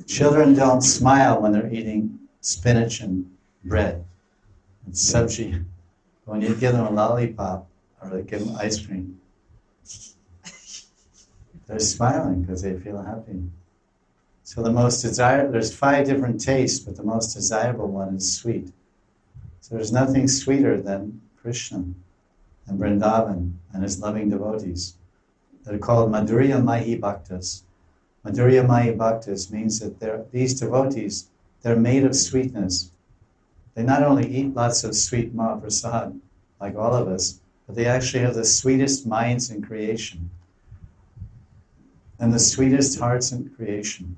Children don't smile when they're eating spinach and bread and sabji. When you give them a lollipop or give them ice cream, they're smiling because they feel happy. So the most desirable, there's 5 different tastes, but the most desirable one is sweet. So there's nothing sweeter than Krishna and Vrindavan and his loving devotees. They're called Madhurya Mahi Bhaktas. Madhurya Mahi Bhaktas means that these devotees, they're made of sweetness. They not only eat lots of sweet Mahaprasad, like all of us, but they actually have the sweetest minds in creation and the sweetest hearts in creation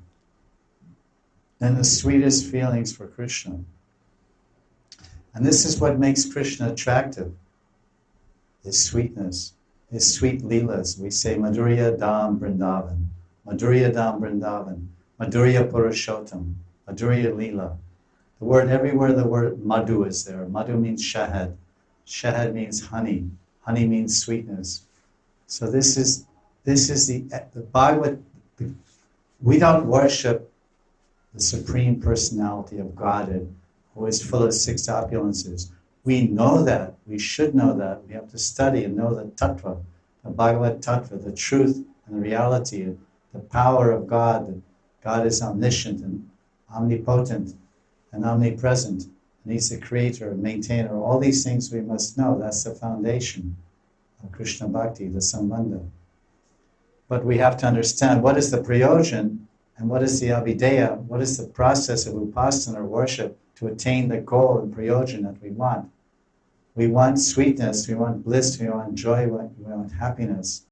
and the sweetest feelings for Krishna. And this is what makes Krishna attractive, his sweetness, his sweet lilas. We say Madhurya Dham Vrindavan, Madhurya Dham Vrindavan, Madhurya Purushottam, Madhurya Lila. The word, everywhere the word madhu is there. Madhu means shahad. Shahad means honey. Honey means sweetness. So this is the Bhagavad. We don't worship the Supreme Personality of Godhead, who is full of 6 opulences. We know that. We should know that. We have to study and know the tattva, the Bhagavad tattva, the truth and the reality, the power of God. That God is omniscient and omnipotent and omnipresent, and He's the creator and maintainer. All these things we must know. That's the foundation of Krishna Bhakti, the Sambandha. But we have to understand what is the prayojan and what is the abhideya, what is the process of upasana or worship to attain the goal and prayojan that we want. We want sweetness, we want bliss, we want joy, we want happiness.